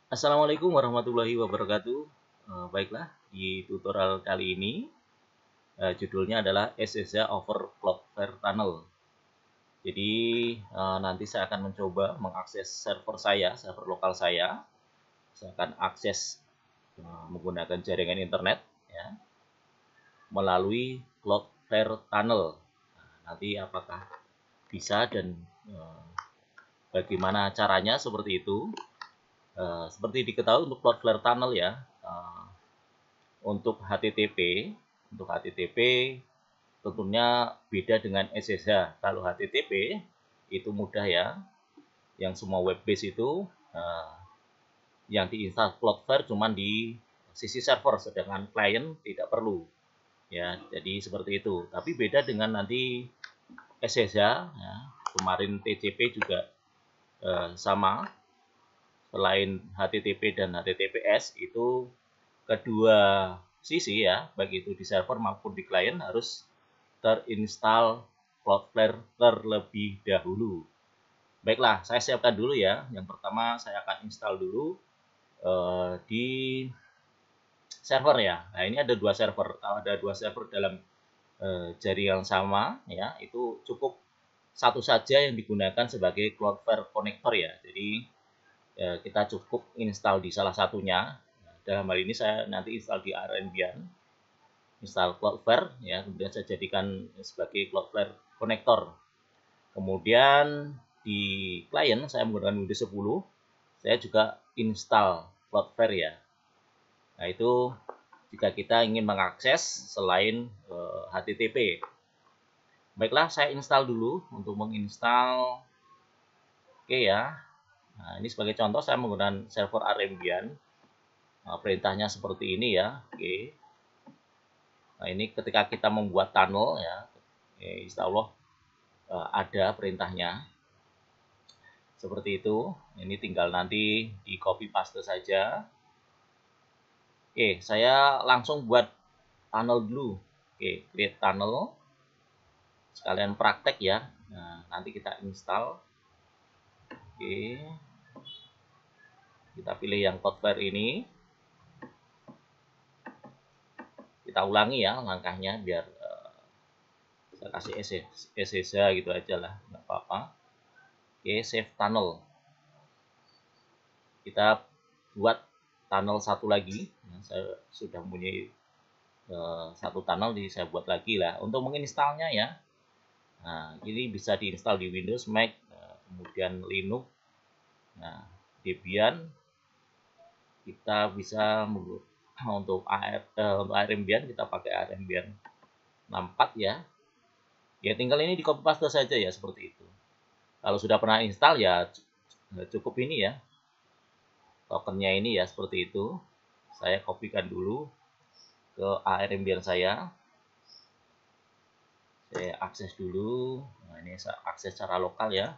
Assalamualaikum warahmatullahi wabarakatuh. Baiklah, di tutorial kali ini judulnya adalah SSH over Cloudflare Tunnel. Jadi nanti saya akan mencoba mengakses server saya, server lokal saya. Saya akan akses menggunakan jaringan internet ya, melalui Cloudflare Tunnel. Nanti apakah bisa dan bagaimana caranya seperti itu. Seperti diketahui untuk Cloudflare Tunnel ya, untuk HTTP tentunya beda dengan SSH. Kalau HTTP itu mudah ya, yang semua web base itu yang diinstal Cloudflare cuma di sisi server, sedangkan klien tidak perlu ya. Jadi seperti itu. Tapi beda dengan nanti SSH ya. Kemarin TCP juga sama. Selain HTTP dan HTTPS itu kedua sisi ya, baik itu di server maupun di klien harus terinstall Cloudflare terlebih dahulu. Baiklah, saya siapkan dulu ya. Yang pertama saya akan install dulu di server ya. Nah, ini ada dua server. Kalau ada dua server dalam jaringan sama ya, itu cukup satu saja yang digunakan sebagai Cloudflare connector ya. Jadi kita cukup install di salah satunya. Dalam hal ini saya nanti install di Debian, install Cloudflare ya, kemudian saya jadikan sebagai Cloudflare connector. Kemudian di klien saya menggunakan Windows 10, saya juga install Cloudflare ya. Nah, itu jika kita ingin mengakses selain HTTP. Baiklah, saya install dulu untuk menginstal. Oke ya. Nah, ini sebagai contoh saya menggunakan server Debian. Nah, perintahnya seperti ini ya. Oke. Nah, ini ketika kita membuat tunnel ya. Insya Allah ada perintahnya. Seperti itu. Ini tinggal nanti di copy paste saja. Oke, saya langsung buat tunnel dulu. Oke, create tunnel. Sekalian praktek ya. Nah, nanti kita install. Oke. Kita pilih yang Cloudflare ini. Kita ulangi ya langkahnya biar saya kasih SSH gitu aja lah, nggak apa-apa. Oke, save tunnel. Kita buat tunnel satu lagi. Nah, saya sudah mempunyai satu tunnel, jadi saya buat lagi lah. Untuk menginstalnya ya, nah ini bisa diinstal di Windows, Mac, kemudian Linux. Nah, Debian kita bisa untuk Debian kita pakai Debian 64 ya. Ya tinggal ini di copy paste saja ya seperti itu. Kalau sudah pernah install ya cukup ini ya. Tokennya ini ya seperti itu. Saya kopikan dulu ke Debian saya. Saya akses dulu. Nah, ini saya akses secara lokal ya.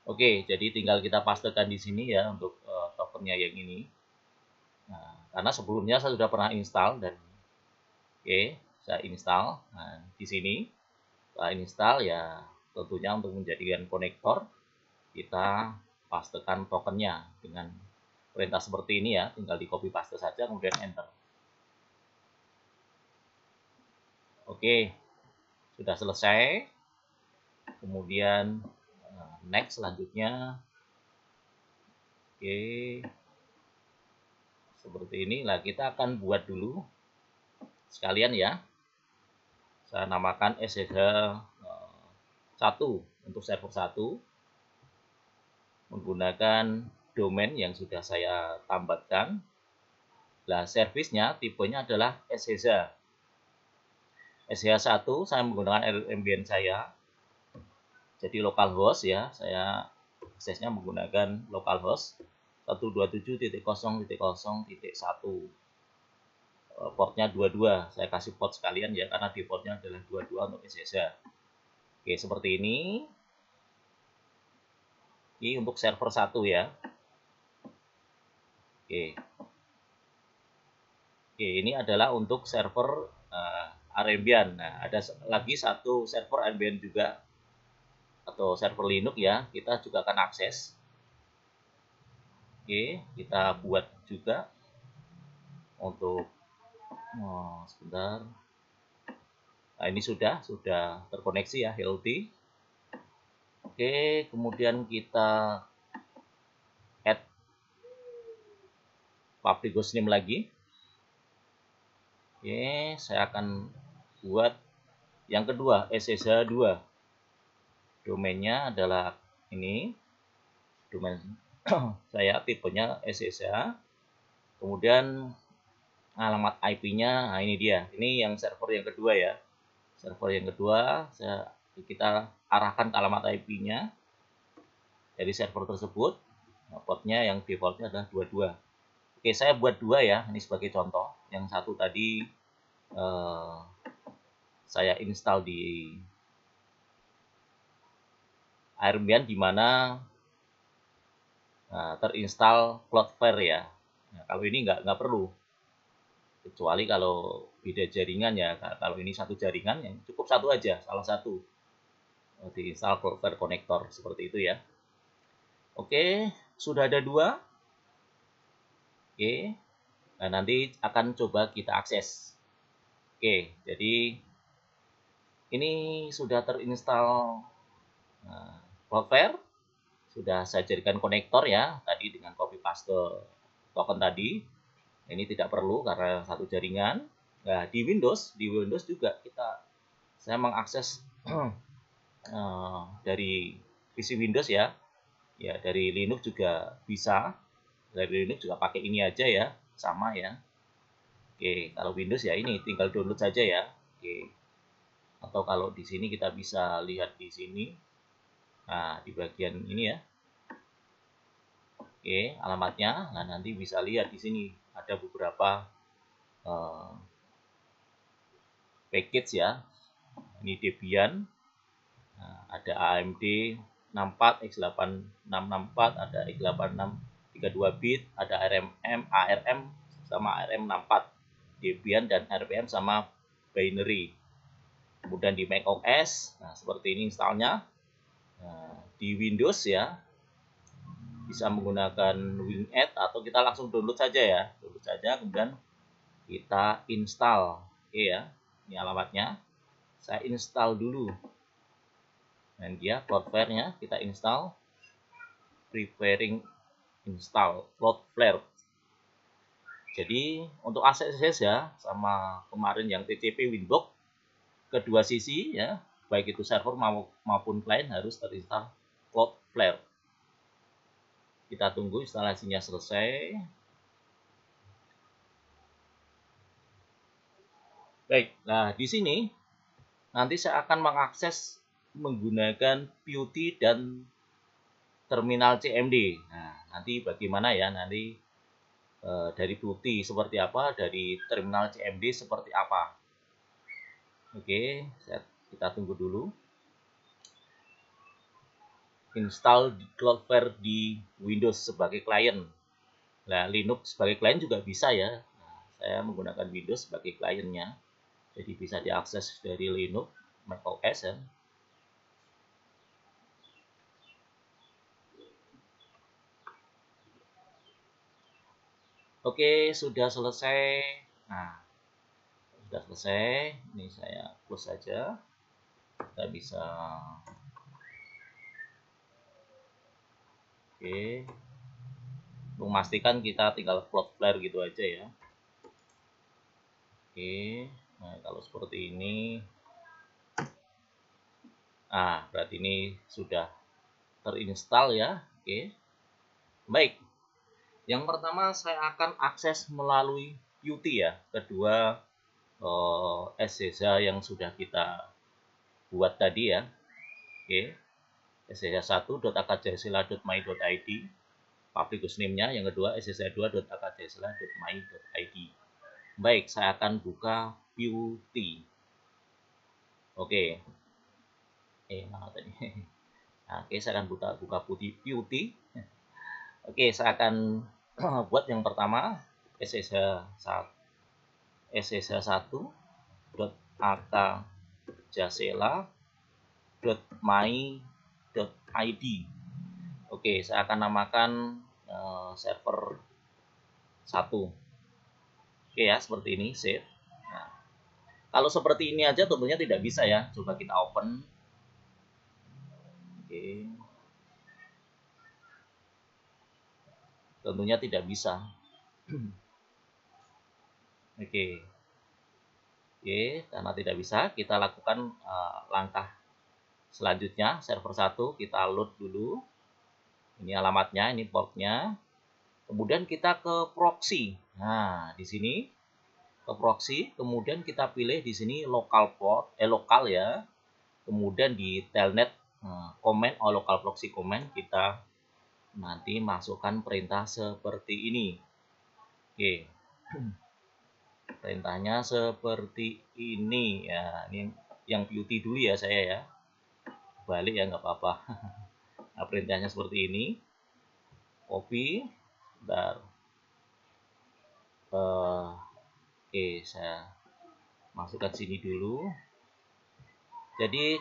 Oke, jadi tinggal kita pastekan di sini ya untuk tokennya yang ini. Nah, karena sebelumnya saya sudah pernah install dan oke, saya install. Nah, di sini setelah install ya tentunya untuk menjadikan konektor kita pastekan tokennya dengan perintah seperti ini ya, tinggal di copy paste saja kemudian enter. Oke, sudah selesai. Kemudian next selanjutnya. Oke, seperti ini lah, kita akan buat dulu sekalian ya. Saya namakan SSH 1 untuk server 1 menggunakan domain yang sudah saya tambahkan. Nah, servisnya tipenya adalah SSH. SSH 1 saya menggunakan Debian saya. Jadi localhost ya, saya aksesnya menggunakan localhost 127.0.0.1. Portnya 22. Saya kasih port sekalian ya karena defaultnya adalah 22 untuk SSH. Oke, seperti ini. Ini untuk server 1 ya. Oke. Oke, ini adalah untuk server Arabian. Nah, ada lagi satu server Arabian juga atau server Linux ya, kita juga akan akses. Oke, kita buat juga untuk sebentar. Nah, ini sudah terkoneksi ya, healthy. Oke, kemudian kita add public hostname lagi. Oke, saya akan buat yang kedua, SSH2. Domainnya adalah ini. Domain saya tipenya SSH. Kemudian alamat IP-nya, nah ini dia. Ini yang server yang kedua ya. Server yang kedua, kita arahkan ke alamat IP-nya dari server tersebut. Nah, portnya yang defaultnya adalah 22. Oke, saya buat 2 ya, ini sebagai contoh. Yang satu tadi saya install di Arabian di mana terinstall Cloudflare ya. Nah, kalau ini nggak perlu, kecuali kalau beda jaringan ya. Kalau ini satu jaringan, yang cukup satu aja, salah satu diinstal Cloudflare Connector seperti itu ya. Oke, sudah ada 2. Oke, nah nanti akan coba kita akses. Oke, jadi ini sudah terinstall Cloudflare, sudah saya jadikan konektor ya, tadi dengan copy paste token tadi. Ini tidak perlu karena satu jaringan. Nah, di Windows juga saya mengakses dari PC Windows ya. Ya, dari Linux juga bisa. Dari Linux juga pakai ini aja ya, sama ya. Oke, kalau Windows ya ini tinggal download saja ya. Oke. Atau kalau di sini kita bisa lihat di sini. Nah, di bagian ini ya. Oke, alamatnya. Nah, nanti bisa lihat di sini ada beberapa package ya. Ini Debian. Nah, ada AMD 64, X8664, ada X86 32 bit, ada ARM sama ARM64, Debian dan RPM sama binary. Kemudian di Mac OS, nah seperti ini installnya. Nah, di Windows ya, bisa menggunakan WinAid atau kita langsung download saja ya, kemudian kita install. Oke ya, ini alamatnya. Saya install dulu. Dan dia Cloudflare-nya kita install. Preparing install Cloudflare. Jadi untuk akses ya sama kemarin yang TCP Winbox, kedua sisi ya, baik itu server maupun klien harus terinstall Cloudflare. Kita tunggu instalasinya selesai. Baik, nah di sini nanti saya akan mengakses menggunakan PuT dan terminal CMD. Nah, nanti bagaimana ya, nanti dari PuT seperti apa, dari terminal CMD seperti apa. Oke, kita tunggu dulu. Install Cloudflare di Windows sebagai klien. Nah, Linux sebagai klien juga bisa ya. Nah, saya menggunakan Windows sebagai kliennya. Jadi bisa diakses dari Linux, Mac OS ya. Oke, sudah selesai. Nah, sudah selesai. Ini saya close saja. Kita bisa. Oke. Memastikan kita tinggal Cloudflare gitu aja ya. Oke. Nah, kalau seperti ini. Nah, berarti ini sudah terinstall ya. Oke. Baik. Yang pertama saya akan akses melalui PuT ya. Kedua SSH yang sudah kita buat tadi ya. Oke. ssh1.akjsila.my.id public hostname-nya, yang kedua ssh2.akjsila.my.id. Baik, saya akan buka PuT. Oke. Mana tadi? Oke, saya akan buka PuT. Oke, saya akan buat yang pertama ssh1 akjasela.my.id. Oke, saya akan namakan server 1. Oke ya, seperti ini, save. Nah, kalau seperti ini aja tentunya tidak bisa ya. Coba kita open. Oke. Tentunya tidak bisa. Oke. Oke, karena tidak bisa, kita lakukan langkah selanjutnya. Server 1 kita load dulu. Ini alamatnya, ini portnya. Kemudian kita ke proxy. Nah, di sini ke proxy, kemudian kita pilih di sini local port, lokal ya. Kemudian di telnet command atau local proxy command kita nanti masukkan perintah seperti ini. Oke. Perintahnya seperti ini ya. Ini yang beauty dulu ya saya ya. Balik ya nggak apa-apa. Nah, perintahnya seperti ini. Copy. Bentar. Oke, saya masukkan sini dulu. Jadi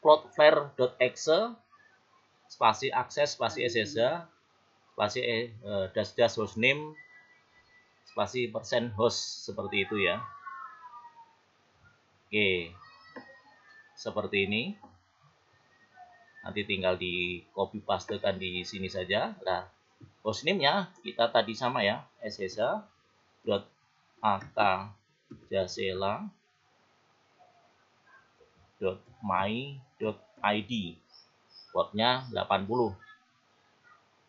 cloudflare.exe spasi akses spasi SSH spasi dash hostname spasi %host seperti itu ya. Oke, seperti ini. Nanti tinggal di copy pastekan di sini saja. Nah, hostname-nya kita tadi sama ya, ssh.akjasela.my.id. Portnya 80.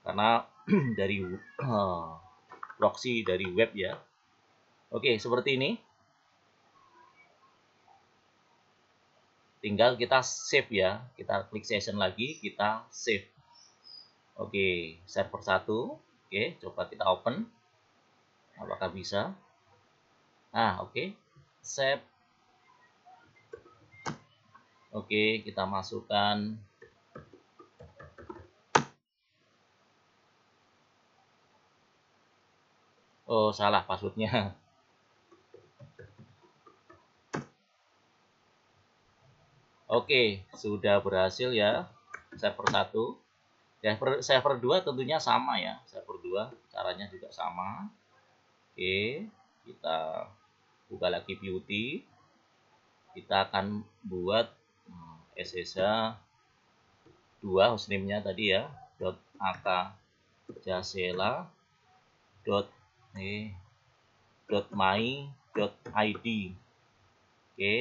Karena dari proxy dari web ya. Oke, seperti ini. Tinggal kita save ya. Kita klik session lagi, kita save. Oke, server 1. Oke, coba kita open. Apakah bisa? Nah, oke. Save. Oke, kita masukkan. Oh, salah passwordnya. Oke, sudah berhasil ya. Server 1. Server 2 tentunya sama ya. Server 2 caranya juga sama. Oke, kita buka lagi beauty. Kita akan buat SSH 2 hostname-nya tadi ya. .akjasela.my.id. Oke,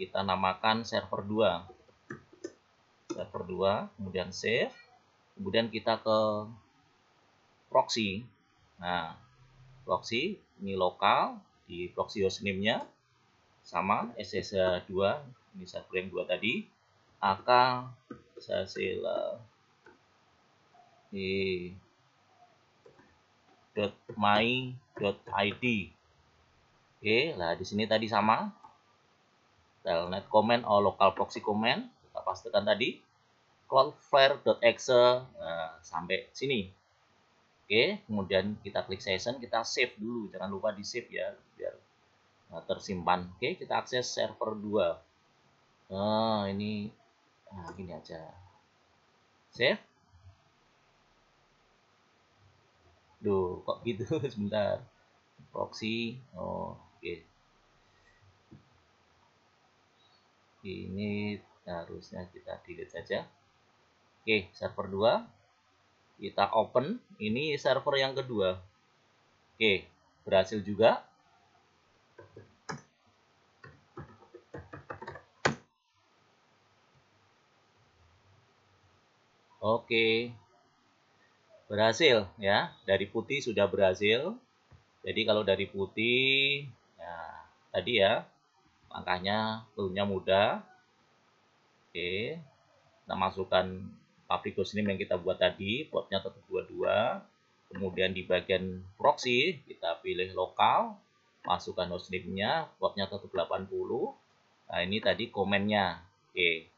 kita namakan server 2. Server 2, kemudian save. Kemudian kita ke proxy. Nah, proxy ini lokal, di proxy hostname-nya sama SSH 2, ini server yang 2 tadi. akjasela.my.id. Oke, nah di sini tadi sama. Telnet command atau local proxy command kita pastikan tadi. cloudflare.exe sampai sini. Oke, kemudian kita klik session, kita save dulu. Jangan lupa di save ya biar tersimpan. Oke, kita akses server 2. Ini gini aja. Save. Duh, kok gitu? Sebentar. Proxy. Oke. Ini harusnya kita delete saja. Oke, server 2. Kita open. Ini server yang kedua. Oke, berhasil juga. Oke. Berhasil ya. Dari putih sudah berhasil. Jadi kalau dari putih ya tadi ya langkahnya tentunya mudah. Oke, kita masukkan public hostname yang kita buat tadi, portnya tetap 22. Kemudian di bagian proxy kita pilih lokal, masukkan hostname-nya, portnya tetap 80. Nah, ini tadi komennya. Oke.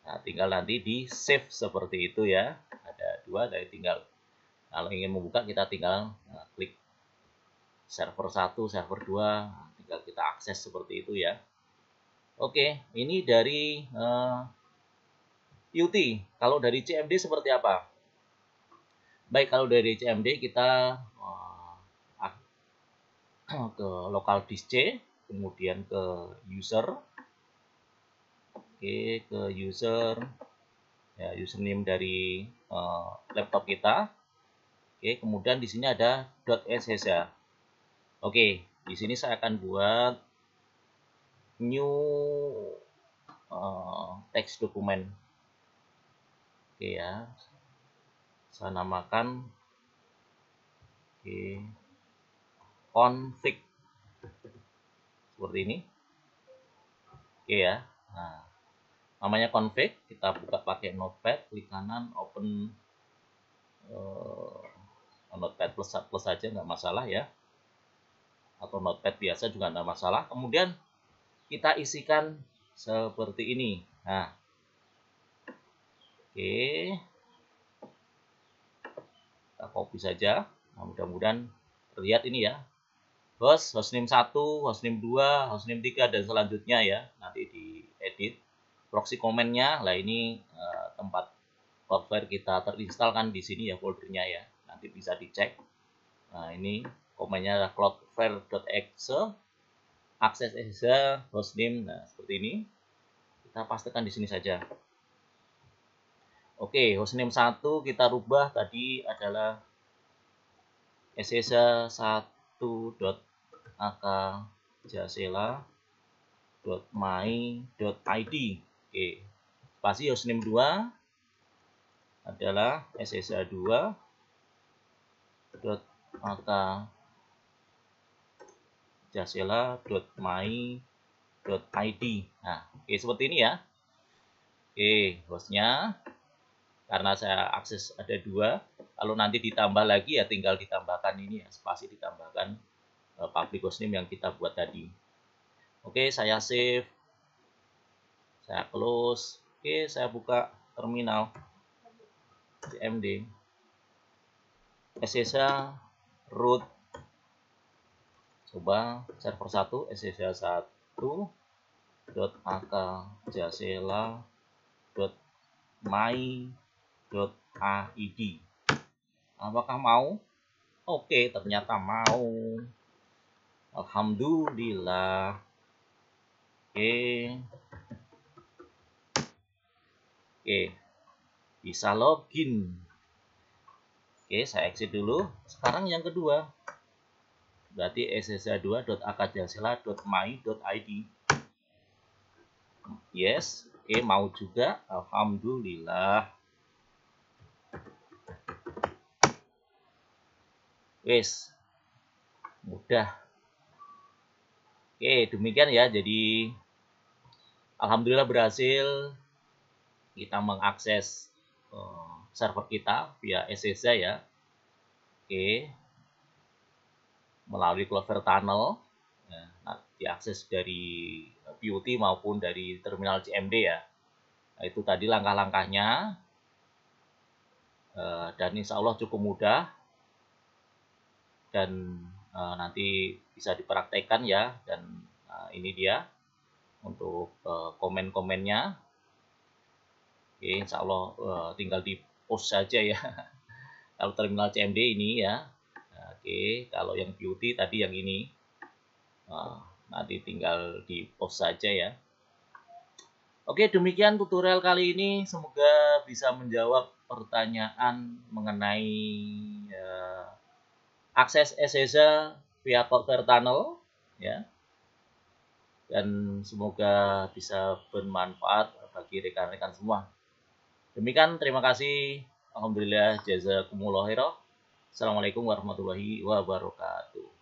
Nah, tinggal nanti di save seperti itu ya. Ada 2, dari tinggal kalau ingin membuka kita tinggal klik server 1, server 2, tinggal kita akses seperti itu ya. Oke, ini dari UT. Kalau dari CMD seperti apa? Baik, kalau dari CMD kita ke local disk C, kemudian ke user. Oke, ke user ya, username dari laptop kita. Oke, kemudian di sini ada .ssh. Oke, di sini saya akan buat new text dokumen. Oke ya, saya namakan config seperti ini. Oke ya, nah, namanya config. Kita buka pakai notepad, klik kanan, open notepad plus saja nggak masalah ya, atau notepad biasa juga nggak masalah. Kemudian kita isikan seperti ini. Nah, oke, kita copy saja. Nah, mudah-mudahan terlihat ini ya, hostname 1, hostname 2, hostname 3, dan selanjutnya ya, nanti diedit. Proxy komennya, lah ini tempat Cloudflare kita terinstall kan di sini ya foldernya ya, nanti bisa dicek. Nah, ini komennya adalah cloudflare.exe, akses SSH, hostname, nah seperti ini. Kita pastikan di sini saja. Oke, hostname 1 kita rubah tadi adalah ssh1.akjasela.my.id. Oke, spasi hostname 2 adalah ssh2.akjasela.my.id. Nah, oke, seperti ini ya. Oke, hostnya karena saya akses ada 2, kalau nanti ditambah lagi ya tinggal ditambahkan ini ya, spasi ditambahkan public hostname yang kita buat tadi. Oke, saya save, saya close. Oke, saya buka terminal CMD, SSH root, coba server 1 ssh1.akjasela.my.id. Apakah mau? Oke, ternyata mau. Alhamdulillah. Oke, bisa login. Oke, saya exit dulu. Sekarang yang kedua, berarti ssh2.akjasela.my.id. Yes, oke, mau juga. Alhamdulillah. Wes, mudah. Oke, demikian ya. Jadi, alhamdulillah berhasil kita mengakses server kita via SSH ya. Oke, melalui Cloudflare Tunnel ya, diakses dari POT maupun dari terminal CMD ya. Nah, itu tadi langkah-langkahnya, dan insya Allah cukup mudah, dan nanti bisa dipraktekkan ya. Dan ini dia untuk komen-komennya. Oke, insya Allah tinggal di post saja ya. Kalau terminal CMD ini ya. Nah, oke, kalau yang beauty tadi yang ini, nanti tinggal di post saja ya. Oke, demikian tutorial kali ini. Semoga bisa menjawab pertanyaan mengenai akses SSH via Cloudflare Tunnel ya. Dan semoga bisa bermanfaat bagi rekan-rekan semua. Demikian, terima kasih. Alhamdulillah, jazakumullah khairan. Assalamualaikum warahmatullahi wabarakatuh.